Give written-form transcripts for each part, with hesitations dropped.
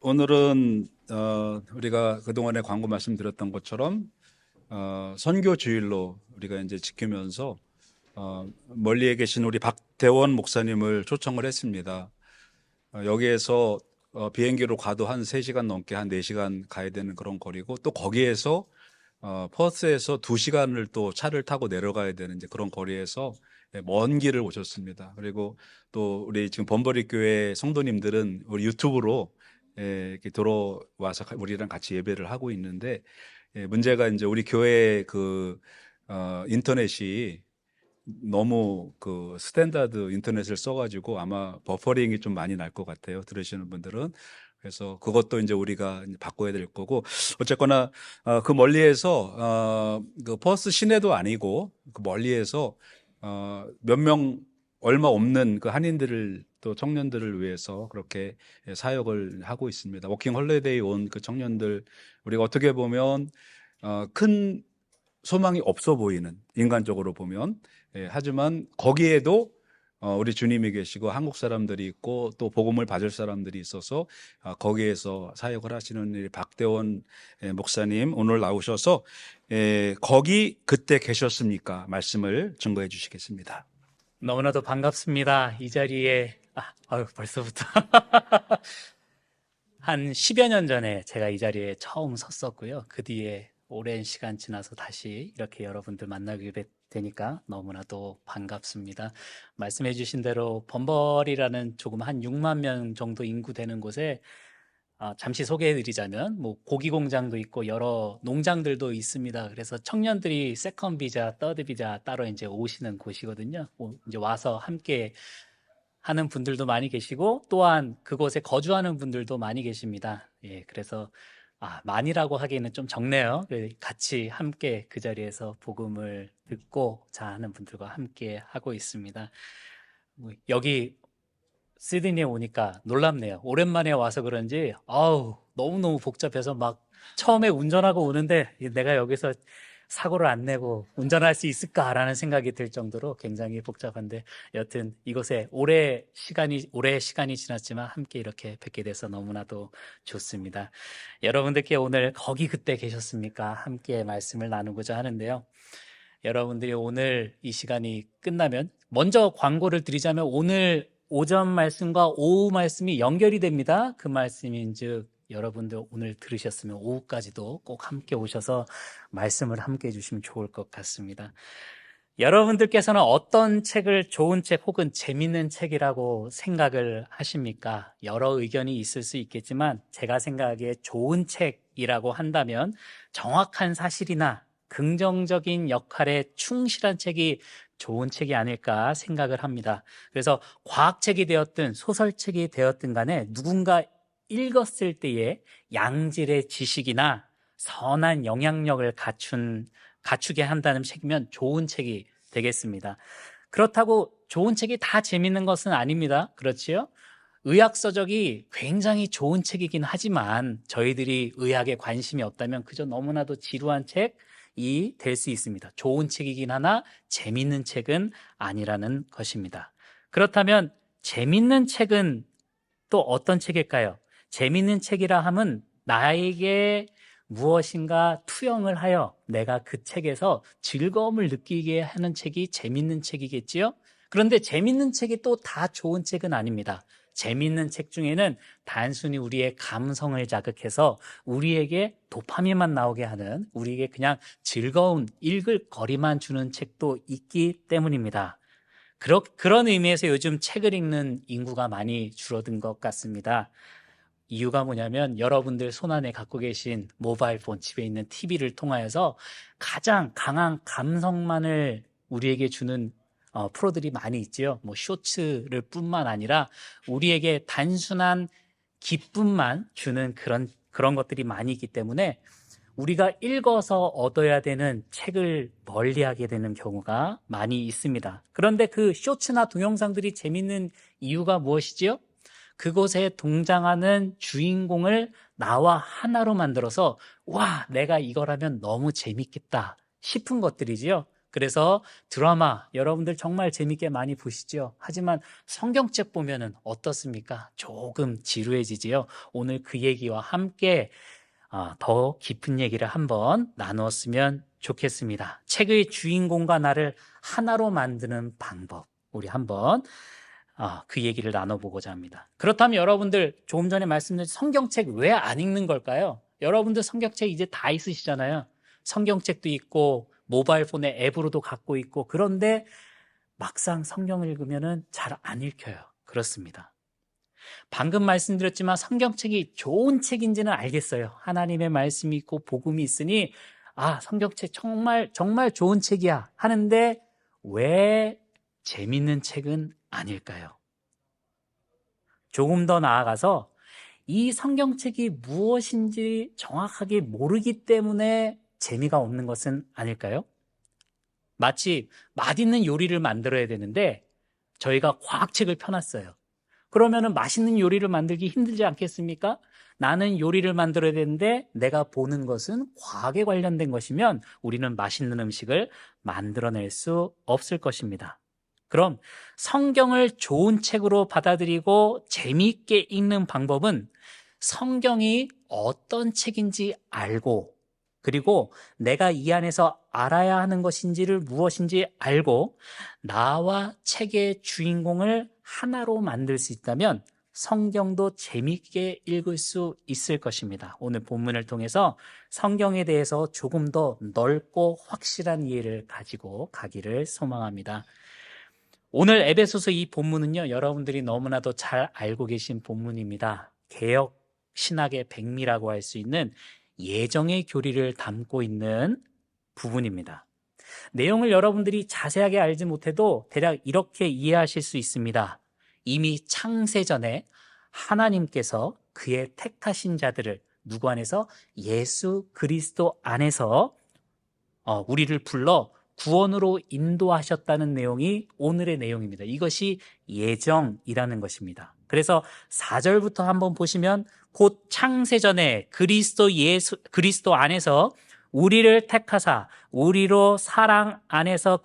오늘은 우리가 그동안에 광고 말씀드렸던 것처럼 선교 주일로 우리가 이제 지키면서 멀리에 계신 우리 박대원 목사님을 초청을 했습니다. 여기에서 비행기로 가도 한 3시간 넘게 한 4시간 가야 되는 그런 거리고, 또 거기에서 퍼스에서 2시간을 또 차를 타고 내려가야 되는 이제 그런 거리에서 먼 길을 오셨습니다. 그리고 또 우리 지금 범버리 교회 성도님들은 우리 유튜브로 이렇게 들어와서 우리랑 같이 예배를 하고 있는데, 문제가 이제 우리 교회 그 인터넷이 너무 그 스탠다드 인터넷을 써가지고 아마 버퍼링이 좀 많이 날 것 같아요, 들으시는 분들은. 그래서 그것도 이제 우리가 이제 바꿔야 될 거고, 어쨌거나 그 멀리에서 그 퍼스 시내도 아니고 그 멀리에서 몇 명 얼마 없는 그 한인들을, 또 청년들을 위해서 그렇게 사역을 하고 있습니다. 워킹 홀리데이 온 그 청년들, 우리가 어떻게 보면 큰 소망이 없어 보이는, 인간적으로 보면, 하지만 거기에도 우리 주님이 계시고 한국 사람들이 있고 또 복음을 받을 사람들이 있어서 거기에서 사역을 하시는 이 박대원 목사님, 오늘 나오셔서 거기 그때 계셨습니까? 말씀을 증거해 주시겠습니다. 너무나도 반갑습니다. 이 자리에 벌써부터 한 10여 년 전에 제가 이 자리에 처음 섰었고요. 그 뒤에 오랜 시간 지나서 다시 이렇게 여러분들 만나게 되니까 너무나도 반갑습니다. 말씀해 주신 대로 범벌이라는 조금 한 6만 명 정도 인구 되는 곳에 잠시 소개해 드리자면 뭐 고기 공장도 있고 여러 농장들도 있습니다. 그래서 청년들이 세컨 비자, 더드 비자 따로 이제 오시는 곳이거든요. 이제 와서 함께 하는 분들도 많이 계시고, 또한 그곳에 거주하는 분들도 많이 계십니다. 예, 그래서 많이라고 하기에는 좀 적네요. 같이 함께 그 자리에서 복음을 듣고자 하는 분들과 함께 하고 있습니다. 여기 시드니에 오니까 놀랍네요. 오랜만에 와서 그런지 너무너무 복잡해서 막 처음에 운전하고 오는데 내가 여기서 사고를 안 내고 운전할 수 있을까라는 생각이 들 정도로 굉장히 복잡한데, 여튼 이곳에 오래 시간이 지났지만 함께 이렇게 뵙게 돼서 너무나도 좋습니다. 여러분들께 오늘 거기 그때 계셨습니까? 함께 말씀을 나누고자 하는데요. 여러분들이 오늘 이 시간이 끝나면, 먼저 광고를 드리자면 오늘 오전 말씀과 오후 말씀이 연결이 됩니다. 그 말씀인즉 여러분들 오늘 들으셨으면 오후까지도 꼭 함께 오셔서 말씀을 함께 해주시면 좋을 것 같습니다. 여러분들께서는 어떤 책을 좋은 책 혹은 재밌는 책이라고 생각을 하십니까? 여러 의견이 있을 수 있겠지만 제가 생각하기에 좋은 책이라고 한다면 정확한 사실이나 긍정적인 역할에 충실한 책이 좋은 책이 아닐까 생각을 합니다. 그래서 과학책이 되었든 소설책이 되었든 간에 누군가 읽었을 때에 양질의 지식이나 선한 영향력을 갖추게 한다는 책이면 좋은 책이 되겠습니다. 그렇다고 좋은 책이 다 재밌는 것은 아닙니다. 그렇지요? 의학서적이 굉장히 좋은 책이긴 하지만 저희들이 의학에 관심이 없다면 그저 너무나도 지루한 책이 될 수 있습니다. 좋은 책이긴 하나 재밌는 책은 아니라는 것입니다. 그렇다면 재밌는 책은 또 어떤 책일까요? 재밌는 책이라 함은 나에게 무엇인가 투영을 하여 내가 그 책에서 즐거움을 느끼게 하는 책이 재밌는 책이겠지요? 그런데 재밌는 책이 또 다 좋은 책은 아닙니다. 재밌는 책 중에는 단순히 우리의 감성을 자극해서 우리에게 도파민만 나오게 하는, 우리에게 그냥 즐거운 읽을 거리만 주는 책도 있기 때문입니다. 그런 의미에서 요즘 책을 읽는 인구가 많이 줄어든 것 같습니다. 이유가 뭐냐면 여러분들 손안에 갖고 계신 모바일 폰, 집에 있는 TV를 통하여서 가장 강한 감성만을 우리에게 주는 프로들이 많이 있지요. 뭐 쇼츠를 뿐만 아니라 우리에게 단순한 기쁨만 주는 그런 것들이 많이 있기 때문에 우리가 읽어서 얻어야 되는 책을 멀리하게 되는 경우가 많이 있습니다. 그런데 그 쇼츠나 동영상들이 재밌는 이유가 무엇이지요? 그곳에 등장하는 주인공을 나와 하나로 만들어서 내가 이걸 하면 너무 재밌겠다 싶은 것들이지요. 그래서 드라마 여러분들 정말 재밌게 많이 보시죠. 하지만 성경책 보면은 어떻습니까? 조금 지루해지지요. 오늘 그 얘기와 함께 더 깊은 얘기를 한번 나누었으면 좋겠습니다. 책의 주인공과 나를 하나로 만드는 방법, 우리 한번 그 얘기를 나눠보고자 합니다. 그렇다면 여러분들 조금 전에 말씀드린 성경책 왜 안 읽는 걸까요? 여러분들 성경책 이제 다 있으시잖아요. 성경책도 있고 모바일 폰에 앱으로도 갖고 있고, 그런데 막상 성경을 읽으면 잘 안 읽혀요. 그렇습니다. 방금 말씀드렸지만 성경책이 좋은 책인지는 알겠어요. 하나님의 말씀이 있고 복음이 있으니 성경책 정말 정말 좋은 책이야 하는데 왜 재밌는 책은 아닐까요? 조금 더 나아가서 이 성경책이 무엇인지 정확하게 모르기 때문에 재미가 없는 것은 아닐까요? 마치 맛있는 요리를 만들어야 되는데 저희가 과학책을 펴놨어요. 그러면은 맛있는 요리를 만들기 힘들지 않겠습니까? 나는 요리를 만들어야 되는데 내가 보는 것은 과학에 관련된 것이면 우리는 맛있는 음식을 만들어낼 수 없을 것입니다. 그럼 성경을 좋은 책으로 받아들이고 재미있게 읽는 방법은 성경이 어떤 책인지 알고, 그리고 내가 이 안에서 알아야 하는 것인지를 무엇인지 알고 나와 책의 주인공을 하나로 만들 수 있다면 성경도 재미있게 읽을 수 있을 것입니다. 오늘 본문을 통해서 성경에 대해서 조금 더 넓고 확실한 이해를 가지고 가기를 소망합니다. 오늘 에베소서 이 본문은요, 여러분들이 너무나도 잘 알고 계신 본문입니다. 개역 신학의 백미라고 할 수 있는 예정의 교리를 담고 있는 부분입니다. 내용을 여러분들이 자세하게 알지 못해도 대략 이렇게 이해하실 수 있습니다. 이미 창세전에 하나님께서 그의 택하신 자들을 누구 안에서? 예수 그리스도 안에서 우리를 불러 구원으로 인도하셨다는 내용이 오늘의 내용입니다. 이것이 예정이라는 것입니다. 그래서 4절부터 한번 보시면 곧 창세전에 그리스도 안에서 우리를 택하사 우리로 사랑 안에서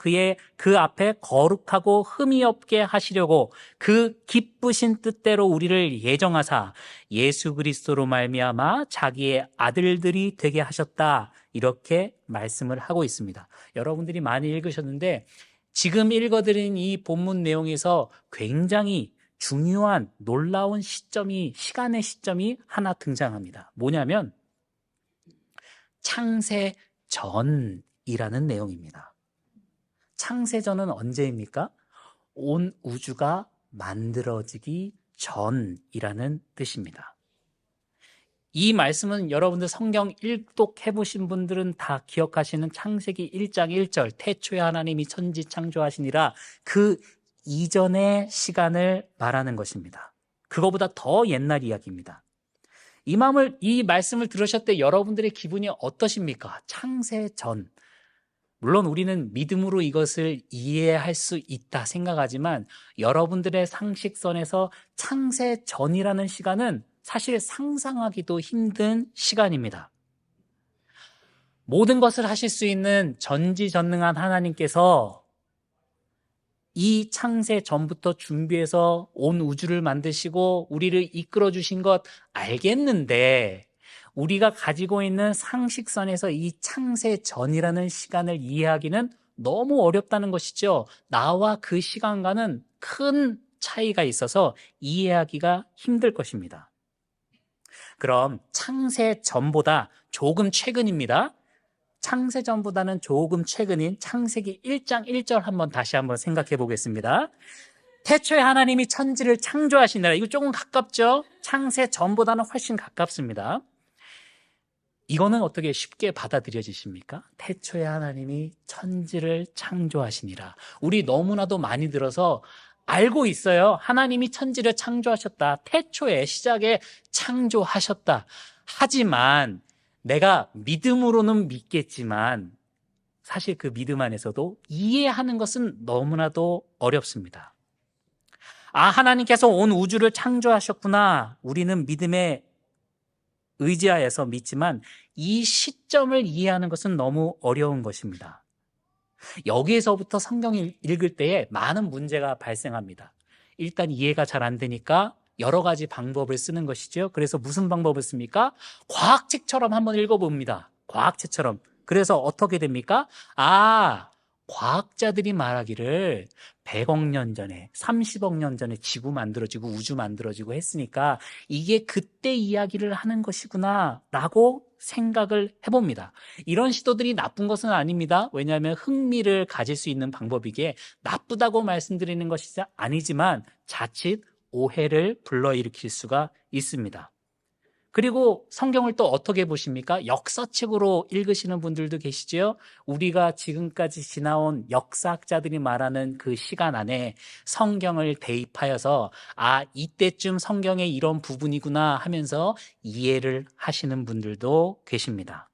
그 앞에 거룩하고 흠이 없게 하시려고 그 기쁘신 뜻대로 우리를 예정하사 예수 그리스도로 말미암아 자기의 아들들이 되게 하셨다. 이렇게 말씀을 하고 있습니다. 여러분들이 많이 읽으셨는데 지금 읽어드린 이 본문 내용에서 굉장히 중요한 놀라운 시간의 시점이 하나 등장합니다. 뭐냐면 창세전이라는 내용입니다. 창세전은 언제입니까? 온 우주가 만들어지기 전이라는 뜻입니다. 이 말씀은 여러분들 성경 일독해 보신 분들은 다 기억하시는 창세기 1장 1절 태초에 하나님이 천지 창조하시니라, 그 이전의 시간을 말하는 것입니다. 그거보다 더 옛날 이야기입니다. 이 말씀을 들으셨을 때 여러분들의 기분이 어떠십니까? 창세전. 물론 우리는 믿음으로 이것을 이해할 수 있다 생각하지만 여러분들의 상식선에서 창세전이라는 시간은 사실 상상하기도 힘든 시간입니다. 모든 것을 하실 수 있는 전지전능한 하나님께서 이 창세 전부터 준비해서 온 우주를 만드시고 우리를 이끌어 주신 것 알겠는데 우리가 가지고 있는 상식선에서 이 창세 전이라는 시간을 이해하기는 너무 어렵다는 것이죠. 나와 그 시간과는 큰 차이가 있어서 이해하기가 힘들 것입니다. 그럼 창세 전보다 조금 최근입니다. 창세 전보다는 조금 최근인 창세기 1장 1절 다시 한번 생각해 보겠습니다. 태초에 하나님이 천지를 창조하시니라. 이거 조금 가깝죠? 창세 전보다는 훨씬 가깝습니다. 이거는 어떻게 쉽게 받아들여지십니까? 태초에 하나님이 천지를 창조하시니라. 우리 너무나도 많이 들어서 알고 있어요. 하나님이 천지를 창조하셨다. 태초에 시작에 창조하셨다. 하지만 내가 믿음으로는 믿겠지만 사실 그 믿음 안에서도 이해하는 것은 너무나도 어렵습니다. 하나님께서 온 우주를 창조하셨구나. 우리는 믿음에 의지하여서 믿지만 이 시점을 이해하는 것은 너무 어려운 것입니다. 여기에서부터 성경을 읽을 때에 많은 문제가 발생합니다. 일단 이해가 잘 안 되니까 여러 가지 방법을 쓰는 것이죠. 그래서 무슨 방법을 씁니까? 과학책처럼 한번 읽어봅니다. 과학책처럼. 그래서 어떻게 됩니까? 과학자들이 말하기를 100억 년 전에, 30억 년 전에 지구 만들어지고 우주 만들어지고 했으니까 이게 그때 이야기를 하는 것이구나 라고 생각을 해봅니다. 이런 시도들이 나쁜 것은 아닙니다. 왜냐하면 흥미를 가질 수 있는 방법이기에 나쁘다고 말씀드리는 것이 아니지만 자칫 오해를 불러일으킬 수가 있습니다. 그리고 성경을 또 어떻게 보십니까? 역사책으로 읽으시는 분들도 계시죠? 우리가 지금까지 지나온 역사학자들이 말하는 그 시간 안에 성경을 대입하여서 이때쯤 성경에 이런 부분이구나 하면서 이해를 하시는 분들도 계십니다.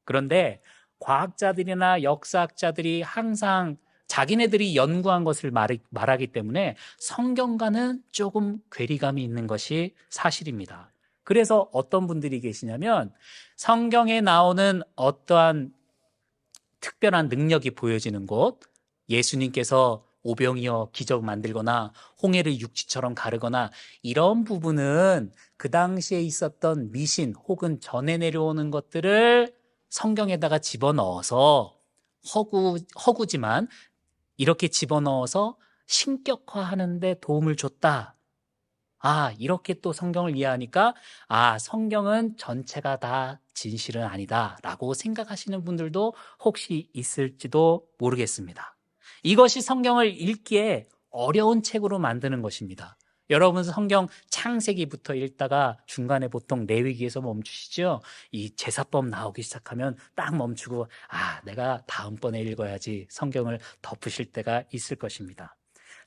그런데 과학자들이나 역사학자들이 항상 자기네들이 연구한 것을 말하기 때문에 성경과는 조금 괴리감이 있는 것이 사실입니다. 그래서 어떤 분들이 계시냐면 성경에 나오는 어떠한 특별한 능력이 보여지는 곳, 예수님께서 오병이어 기적 만들거나 홍해를 육지처럼 가르거나 이런 부분은 그 당시에 있었던 미신 혹은 전해 내려오는 것들을 성경에다가 집어넣어서 허구지만 이렇게 집어넣어서 신격화하는 데 도움을 줬다. 이렇게 또 성경을 이해하니까 성경은 전체가 다 진실은 아니다 라고 생각하시는 분들도 혹시 있을지도 모르겠습니다. 이것이 성경을 읽기에 어려운 책으로 만드는 것입니다. 여러분 성경 창세기부터 읽다가 중간에 보통 레위기에서 멈추시죠? 이 제사법 나오기 시작하면 딱 멈추고 내가 다음번에 읽어야지 성경을 덮으실 때가 있을 것입니다.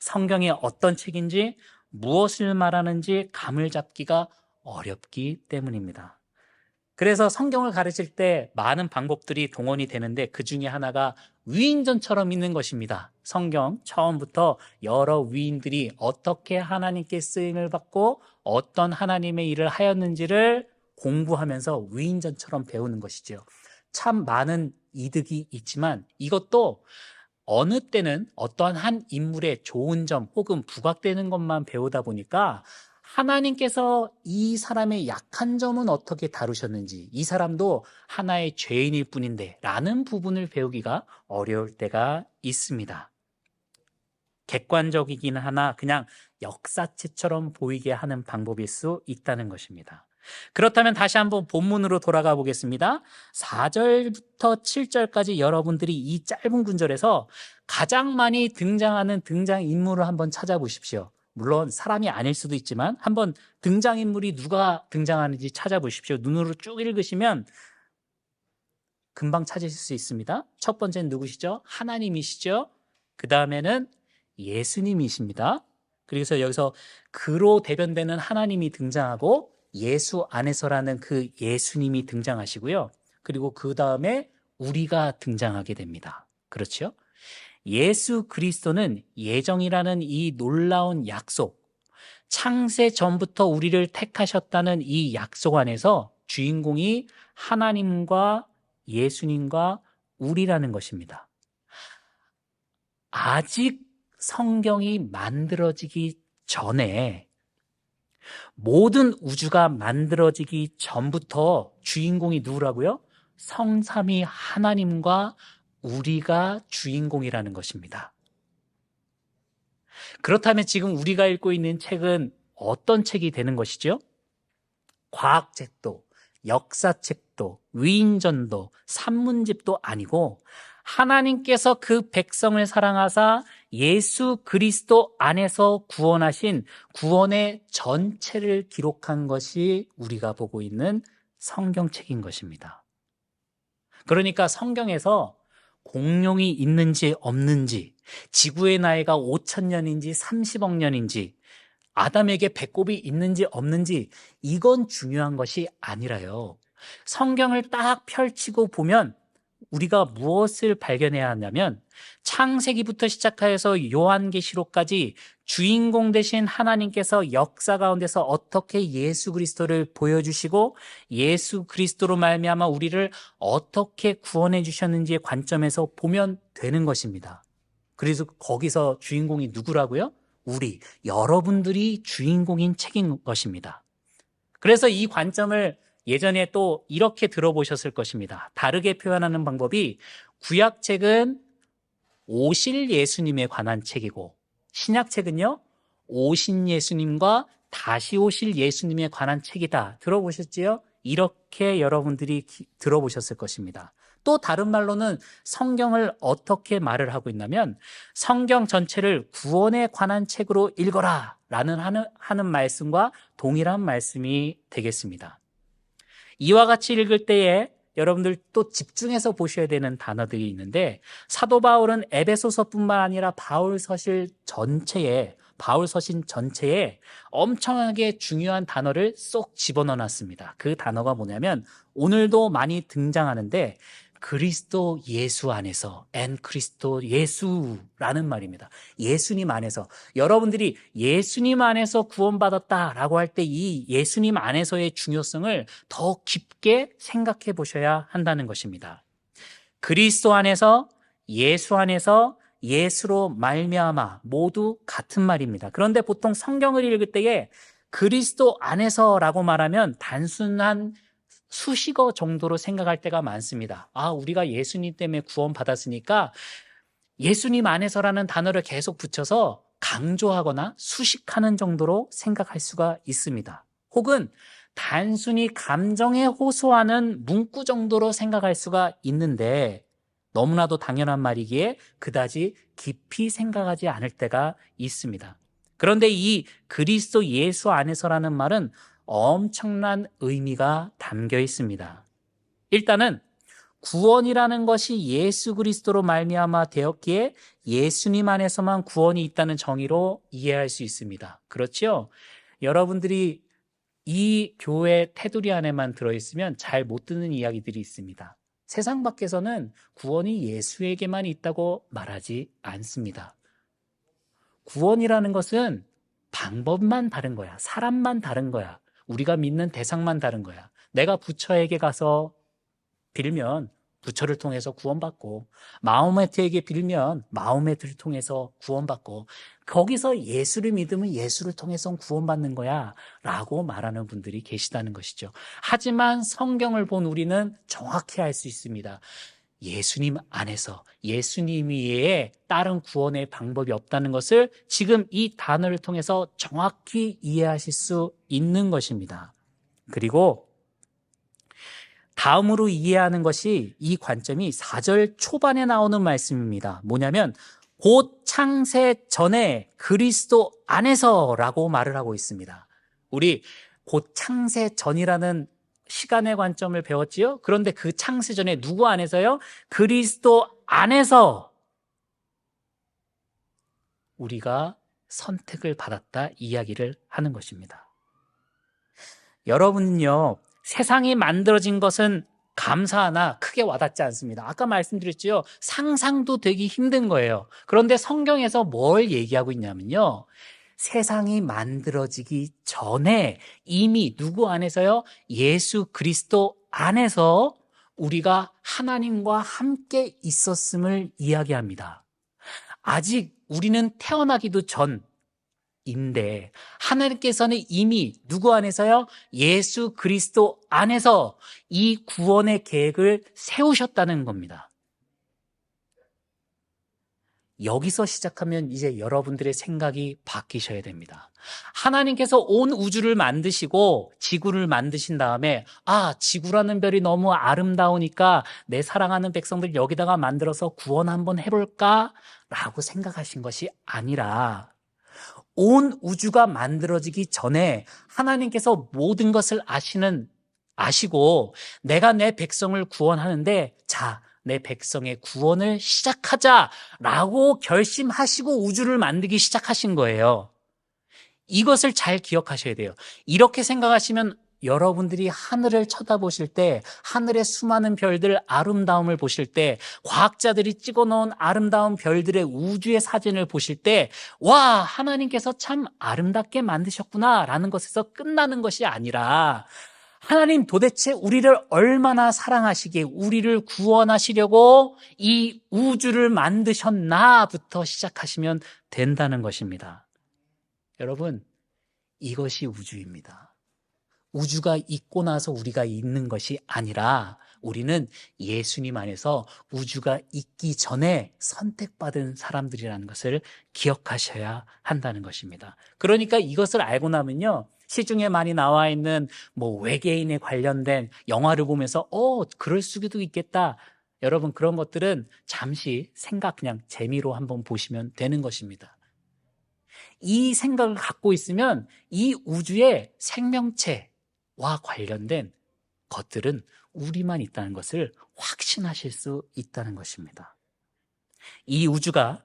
성경이 어떤 책인지 무엇을 말하는지 감을 잡기가 어렵기 때문입니다. 그래서 성경을 가르칠 때 많은 방법들이 동원이 되는데 그 중에 하나가 위인전처럼 있는 것입니다. 성경 처음부터 여러 위인들이 어떻게 하나님께 쓰임을 받고 어떤 하나님의 일을 하였는지를 공부하면서 위인전처럼 배우는 것이죠. 참 많은 이득이 있지만 이것도 어느 때는 어떠한 한 인물의 좋은 점 혹은 부각되는 것만 배우다 보니까 하나님께서 이 사람의 약한 점은 어떻게 다루셨는지, 이 사람도 하나의 죄인일 뿐인데 라는 부분을 배우기가 어려울 때가 있습니다. 객관적이긴 하나 그냥 역사책처럼 보이게 하는 방법일 수 있다는 것입니다. 그렇다면 다시 한번 본문으로 돌아가 보겠습니다. 4절부터 7절까지 여러분들이 이 짧은 구절에서 가장 많이 등장하는 등장인물을 한번 찾아보십시오. 물론 사람이 아닐 수도 있지만 한번 등장인물이 누가 등장하는지 찾아보십시오. 눈으로 쭉 읽으시면 금방 찾으실 수 있습니다. 첫 번째는 누구시죠? 하나님이시죠. 그 다음에는 예수님이십니다. 그래서 여기서 그로 대변되는 하나님이 등장하고 예수 안에서라는 그 예수님이 등장하시고요. 그리고 그 다음에 우리가 등장하게 됩니다. 그렇죠? 예수 그리스도는 예정이라는 이 놀라운 약속, 창세 전부터 우리를 택하셨다는 이 약속 안에서 주인공이 하나님과 예수님과 우리라는 것입니다. 아직 성경이 만들어지기 전에 모든 우주가 만들어지기 전부터 주인공이 누구라고요? 성삼위 하나님과 우리가 주인공이라는 것입니다. 그렇다면 지금 우리가 읽고 있는 책은 어떤 책이 되는 것이죠? 과학책도, 역사책도, 위인전도, 산문집도 아니고 하나님께서 그 백성을 사랑하사 예수 그리스도 안에서 구원하신 구원의 전체를 기록한 것이 우리가 보고 있는 성경책인 것입니다. 그러니까 성경에서 공룡이 있는지 없는지, 지구의 나이가 5,000년인지 30억 년인지, 아담에게 배꼽이 있는지 없는지 이건 중요한 것이 아니라요. 성경을 딱 펼치고 보면 우리가 무엇을 발견해야 하냐면 창세기부터 시작하여서 요한계시록까지 주인공 되신 하나님께서 역사 가운데서 어떻게 예수 그리스도를 보여주시고 예수 그리스도로 말미암아 우리를 어떻게 구원해 주셨는지의 관점에서 보면 되는 것입니다. 그래서 거기서 주인공이 누구라고요? 우리, 여러분들이 주인공인 책인 것입니다. 그래서 이 관점을 예전에 또 이렇게 들어보셨을 것입니다. 다르게 표현하는 방법이 구약책은 오실 예수님에 관한 책이고 신약책은요, 오신 예수님과 다시 오실 예수님에 관한 책이다. 들어보셨지요? 이렇게 여러분들이 들어보셨을 것입니다. 또 다른 말로는 성경을 어떻게 말을 하고 있냐면 성경 전체를 구원에 관한 책으로 읽어라 라는 하는 말씀과 동일한 말씀이 되겠습니다. 이와 같이 읽을 때에 여러분들 또 집중해서 보셔야 되는 단어들이 있는데 사도 바울은 에베소서뿐만 아니라 바울서신 전체에 엄청나게 중요한 단어를 쏙 집어넣어 놨습니다. 그 단어가 뭐냐면 오늘도 많이 등장하는데 그리스도 예수 안에서 그리스도 예수라는 말입니다. 예수님 안에서 여러분들이 예수님 안에서 구원받았다라고 할 때 이 예수님 안에서의 중요성을 더 깊게 생각해 보셔야 한다는 것입니다. 그리스도 안에서 예수 안에서 예수로 말미암아 모두 같은 말입니다. 그런데 보통 성경을 읽을 때에 그리스도 안에서라고 말하면 단순한 수식어 정도로 생각할 때가 많습니다. 우리가 예수님 때문에 구원받았으니까 예수님 안에서라는 단어를 계속 붙여서 강조하거나 수식하는 정도로 생각할 수가 있습니다. 혹은 단순히 감정에 호소하는 문구 정도로 생각할 수가 있는데 너무나도 당연한 말이기에 그다지 깊이 생각하지 않을 때가 있습니다. 그런데 이 그리스도 예수 안에서라는 말은 엄청난 의미가 담겨 있습니다. 일단은 구원이라는 것이 예수 그리스도로 말미암아 되었기에 예수님 안에서만 구원이 있다는 정의로 이해할 수 있습니다. 그렇죠? 여러분들이 이 교회 테두리 안에만 들어있으면 잘 못 듣는 이야기들이 있습니다. 세상 밖에서는 구원이 예수에게만 있다고 말하지 않습니다. 구원이라는 것은 방법만 다른 거야. 사람만 다른 거야. 우리가 믿는 대상만 다른 거야. 내가 부처에게 가서 빌면 부처를 통해서 구원받고 마호메트에게 빌면 마호메트를 통해서 구원받고 거기서 예수를 믿으면 예수를 통해서 구원받는 거야 라고 말하는 분들이 계시다는 것이죠. 하지만 성경을 본 우리는 정확히 알 수 있습니다. 예수님 안에서 예수님 외에 다른 구원의 방법이 없다는 것을 지금 이 단어를 통해서 정확히 이해하실 수 있는 것입니다. 그리고 다음으로 이해하는 것이 이 관점이 4절 초반에 나오는 말씀입니다. 뭐냐면 곧 창세 전에 그리스도 안에서라고 말을 하고 있습니다. 우리 곧 창세 전이라는 시간의 관점을 배웠지요? 그런데 그 창세 전에 누구 안에서요? 그리스도 안에서 우리가 선택을 받았다 이야기를 하는 것입니다. 여러분은요, 세상이 만들어진 것은 감사하나 크게 와닿지 않습니다. 아까 말씀드렸죠. 상상도 되기 힘든 거예요. 그런데 성경에서 뭘 얘기하고 있냐면요. 세상이 만들어지기 전에 이미 누구 안에서요? 예수 그리스도 안에서 우리가 하나님과 함께 있었음을 이야기합니다. 아직 우리는 태어나기도 전인데 하나님께서는 이미 누구 안에서요? 예수 그리스도 안에서 이 구원의 계획을 세우셨다는 겁니다. 여기서 시작하면 이제 여러분들의 생각이 바뀌셔야 됩니다. 하나님께서 온 우주를 만드시고 지구를 만드신 다음에 지구라는 별이 너무 아름다우니까 내 사랑하는 백성들 여기다가 만들어서 구원 한번 해볼까? 라고 생각하신 것이 아니라 온 우주가 만들어지기 전에 하나님께서 모든 것을 아시고 내가 내 백성을 구원하는데 내 백성의 구원을 시작하자라고 결심하시고 우주를 만들기 시작하신 거예요. 이것을 잘 기억하셔야 돼요. 이렇게 생각하시면 여러분들이 하늘을 쳐다보실 때, 하늘의 수많은 별들 아름다움을 보실 때, 과학자들이 찍어놓은 아름다운 별들의 우주의 사진을 보실 때, 와, 하나님께서 참 아름답게 만드셨구나 라는 것에서 끝나는 것이 아니라, 하나님 도대체 우리를 얼마나 사랑하시기에 우리를 구원하시려고 이 우주를 만드셨나부터 시작하시면 된다는 것입니다. 여러분, 이것이 우주입니다. 우주가 있고 나서 우리가 있는 것이 아니라 우리는 예수님 안에서 우주가 있기 전에 선택받은 사람들이라는 것을 기억하셔야 한다는 것입니다. 그러니까 이것을 알고 나면요, 시중에 많이 나와 있는 외계인에 관련된 영화를 보면서 그럴 수도 있겠다. 여러분, 그런 것들은 잠시 그냥 재미로 한번 보시면 되는 것입니다. 이 생각을 갖고 있으면 이 우주의 생명체와 관련된 것들은 우리만 있다는 것을 확신하실 수 있다는 것입니다. 이 우주가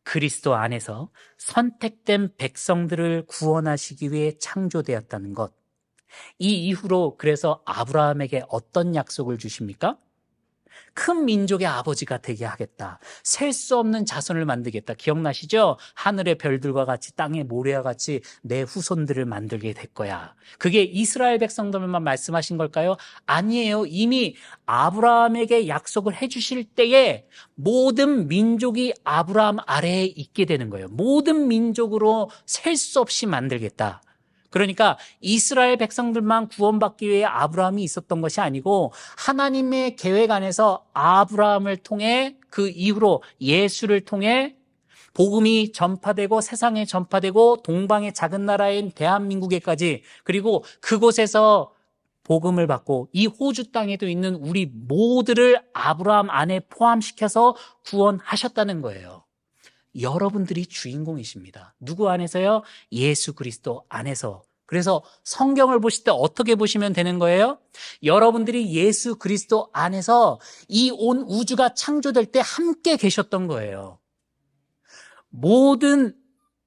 그리스도 안에서 선택된 백성들을 구원하시기 위해 창조되었다는 것. 이 이후로 그래서 아브라함에게 어떤 약속을 주십니까? 큰 민족의 아버지가 되게 하겠다. 셀 수 없는 자손을 만들겠다. 기억나시죠? 하늘의 별들과 같이 땅의 모래와 같이 내 후손들을 만들게 될 거야. 그게 이스라엘 백성들만 말씀하신 걸까요? 아니에요. 이미 아브라함에게 약속을 해주실 때에 모든 민족이 아브라함 아래에 있게 되는 거예요. 모든 민족으로 셀 수 없이 만들겠다. 그러니까 이스라엘 백성들만 구원받기 위해 아브라함이 있었던 것이 아니고 하나님의 계획 안에서 아브라함을 통해 그 이후로 예수를 통해 복음이 전파되고 세상에 전파되고 동방의 작은 나라인 대한민국에까지, 그리고 그곳에서 복음을 받고 이 호주 땅에도 있는 우리 모두를 아브라함 안에 포함시켜서 구원하셨다는 거예요. 여러분들이 주인공이십니다. 누구 안에서요? 예수 그리스도 안에서. 그래서 성경을 보실 때 어떻게 보시면 되는 거예요? 여러분들이 예수 그리스도 안에서 이 온 우주가 창조될 때 함께 계셨던 거예요. 모든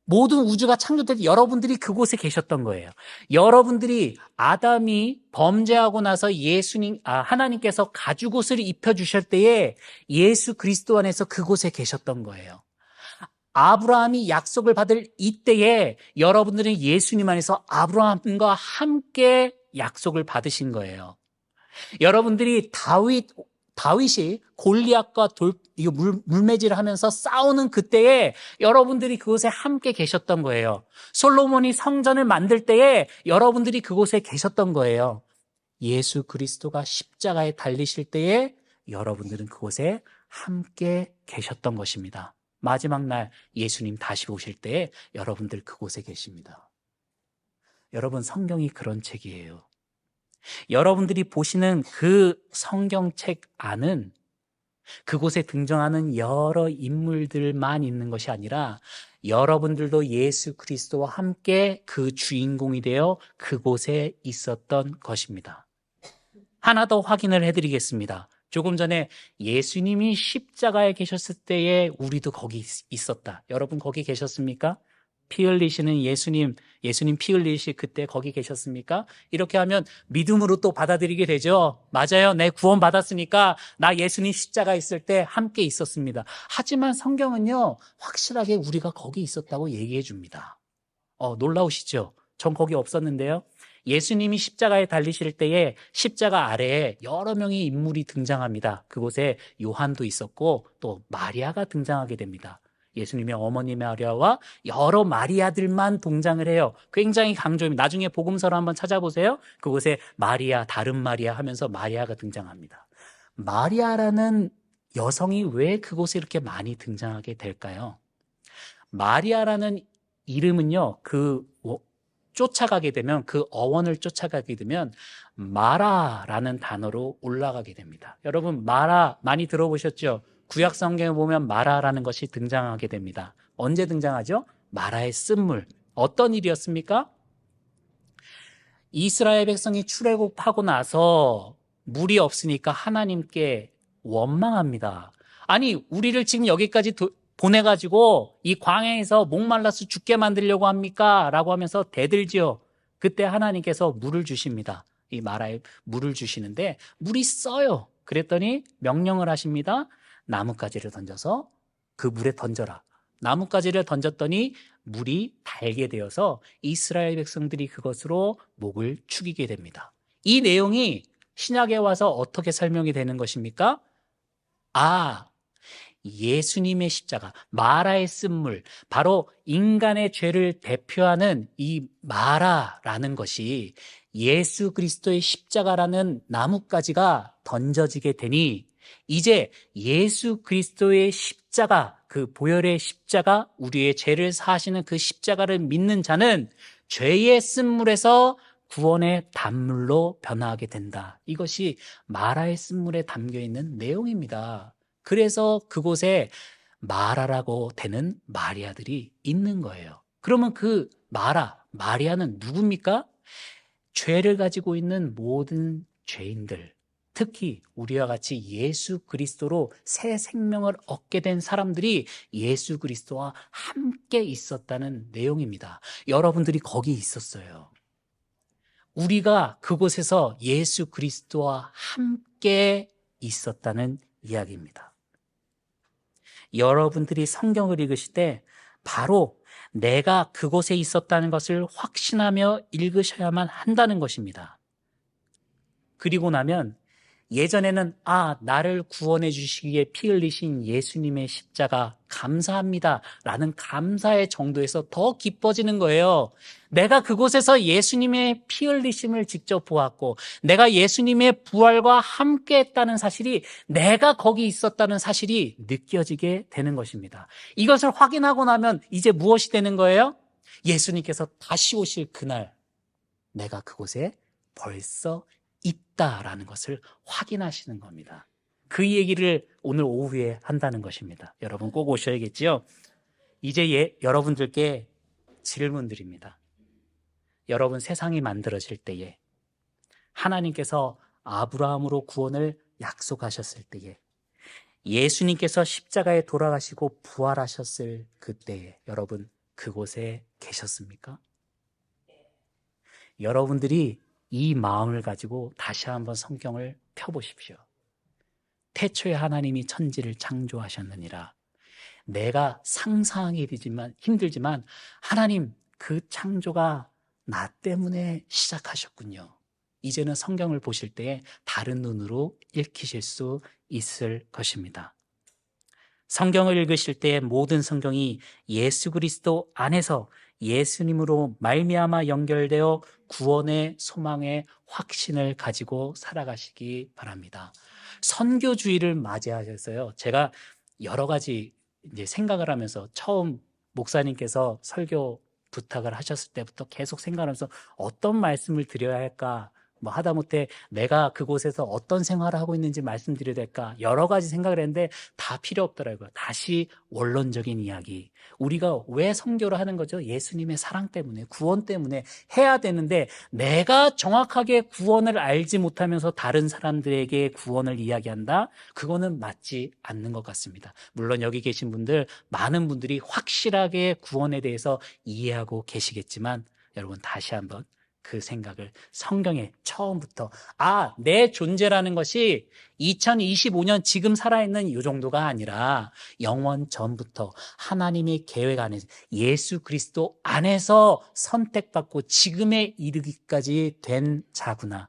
우주가 창조될 때 여러분들이 그곳에 계셨던 거예요. 여러분들이 아담이 범죄하고 나서 하나님께서 가죽옷을 입혀주실 때에 예수 그리스도 안에서 그곳에 계셨던 거예요. 아브라함이 약속을 받을 이때에 여러분들은 예수님 안에서 아브라함과 함께 약속을 받으신 거예요. 여러분들이 다윗이 골리앗과 물매질을 하면서 싸우는 그때에 여러분들이 그곳에 함께 계셨던 거예요. 솔로몬이 성전을 만들 때에 여러분들이 그곳에 계셨던 거예요. 예수 그리스도가 십자가에 달리실 때에 여러분들은 그곳에 함께 계셨던 것입니다. 마지막 날 예수님 다시 오실 때에 여러분들 그곳에 계십니다. 여러분, 성경이 그런 책이에요. 여러분들이 보시는 그 성경책 안은 그곳에 등장하는 여러 인물들만 있는 것이 아니라 여러분들도 예수 그리스도와 함께 그 주인공이 되어 그곳에 있었던 것입니다. 하나 더 확인을 해드리겠습니다. 조금 전에 예수님이 십자가에 계셨을 때에 우리도 거기 있었다. 여러분 거기 계셨습니까? 피 흘리시는 예수님 피 흘리실 그때 거기 계셨습니까? 이렇게 하면 믿음으로 또 받아들이게 되죠. 맞아요. 내 구원 받았으니까 나 예수님 십자가 있을 때 함께 있었습니다. 하지만 성경은요, 확실하게 우리가 거기 있었다고 얘기해 줍니다. 놀라우시죠? 전 거기 없었는데요. 예수님이 십자가에 달리실 때에 십자가 아래에 여러 명의 인물이 등장합니다. 그곳에 요한도 있었고 또 마리아가 등장하게 됩니다. 예수님의 어머니 마리아와 여러 마리아들만 동장을 해요. 굉장히 강조입니다. 나중에 복음서를 한번 찾아보세요. 그곳에 마리아, 다른 마리아 하면서 마리아가 등장합니다. 마리아라는 여성이 왜 그곳에 이렇게 많이 등장하게 될까요? 마리아라는 이름은요, 쫓아가게 되면, 그 어원을 쫓아가게 되면 마라라는 단어로 올라가게 됩니다. 여러분, 마라 많이 들어보셨죠? 구약 성경에 보면 마라라는 것이 등장하게 됩니다. 언제 등장하죠? 마라의 쓴물. 어떤 일이었습니까? 이스라엘 백성이 출애굽하고 나서 물이 없으니까 하나님께 원망합니다. 아니, 우리를 지금 여기까지 보내가지고 이 광야에서 목말라서 죽게 만들려고 합니까? 라고 하면서 대들지요. 그때 하나님께서 물을 주십니다. 이 마라에 물을 주시는데 물이 써요. 그랬더니 명령을 하십니다. 나뭇가지를 던져서 그 물에 던져라. 나뭇가지를 던졌더니 물이 달게 되어서 이스라엘 백성들이 그것으로 목을 축이게 됩니다. 이 내용이 신약에 와서 어떻게 설명이 되는 것입니까? 아, 예수님의 십자가, 마라의 쓴물, 바로 인간의 죄를 대표하는 이 마라라는 것이 예수 그리스도의 십자가라는 나뭇가지가 던져지게 되니 이제 예수 그리스도의 십자가, 그 보혈의 십자가, 우리의 죄를 사하시는 그 십자가를 믿는 자는 죄의 쓴물에서 구원의 단물로 변화하게 된다. 이것이 마라의 쓴물에 담겨 있는 내용입니다. 그래서 그곳에 마라라고 되는 마리아들이 있는 거예요. 그러면 그 마리아는 누굽니까? 죄를 가지고 있는 모든 죄인들, 특히 우리와 같이 예수 그리스도로 새 생명을 얻게 된 사람들이 예수 그리스도와 함께 있었다는 내용입니다. 여러분들이 거기 있었어요. 우리가 그곳에서 예수 그리스도와 함께 있었다는 이야기입니다. 여러분들이 성경을 읽으실 때 바로 내가 그곳에 있었다는 것을 확신하며 읽으셔야만 한다는 것입니다. 그리고 나면 예전에는 나를 구원해 주시기에 피 흘리신 예수님의 십자가 감사합니다 라는 감사의 정도에서 더 기뻐지는 거예요. 내가 그곳에서 예수님의 피 흘리심을 직접 보았고 내가 예수님의 부활과 함께 했다는 사실이, 내가 거기 있었다는 사실이 느껴지게 되는 것입니다. 이것을 확인하고 나면 이제 무엇이 되는 거예요? 예수님께서 다시 오실 그날 내가 그곳에 벌써 있다라는 것을 확인하시는 겁니다. 그 얘기를 오늘 오후에 한다는 것입니다. 여러분 꼭 오셔야겠지요? 이제 여러분들께 질문 드립니다. 여러분 세상이 만들어질 때에 하나님께서 아브라함으로 구원을 약속하셨을 때에 예수님께서 십자가에 돌아가시고 부활하셨을 그때에 여러분 그곳에 계셨습니까? 여러분들이 이 마음을 가지고 다시 한번 성경을 펴보십시오. 태초에 하나님이 천지를 창조하셨느니라. 내가 상상하기 힘들지만 하나님 그 창조가 나 때문에 시작하셨군요. 이제는 성경을 보실 때 다른 눈으로 읽히실 수 있을 것입니다. 성경을 읽으실 때 모든 성경이 예수 그리스도 안에서 예수님으로 말미암아 연결되어 구원의 소망의 확신을 가지고 살아가시기 바랍니다. 선교주의를 맞이하셔서요. 제가 여러 가지 이제 생각을 하면서 처음 목사님께서 설교 부탁을 하셨을 때부터 계속 생각하면서 어떤 말씀을 드려야 할까? 하다못해 내가 그곳에서 어떤 생활을 하고 있는지 말씀드려야 될까? 여러 가지 생각을 했는데 다 필요 없더라고요. 다시 원론적인 이야기. 우리가 왜 선교를 하는 거죠? 예수님의 사랑 때문에, 구원 때문에 해야 되는데 내가 정확하게 구원을 알지 못하면서 다른 사람들에게 구원을 이야기한다? 그거는 맞지 않는 것 같습니다. 물론 여기 계신 분들, 많은 분들이 확실하게 구원에 대해서 이해하고 계시겠지만 여러분 다시 한번 그 생각을 성경에 처음부터 내 존재라는 것이 2025년 지금 살아있는 이 정도가 아니라 영원 전부터 하나님의 계획 안에서 예수 그리스도 안에서 선택받고 지금에 이르기까지 된 자구나.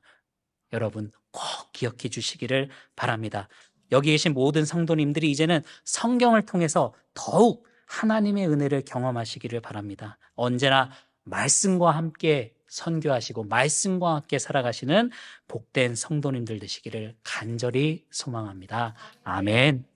여러분 꼭 기억해 주시기를 바랍니다. 여기 계신 모든 성도님들이 이제는 성경을 통해서 더욱 하나님의 은혜를 경험하시기를 바랍니다. 언제나 말씀과 함께 선교하시고 말씀과 함께 살아가시는 복된 성도님들 되시기를 간절히 소망합니다. 아멘.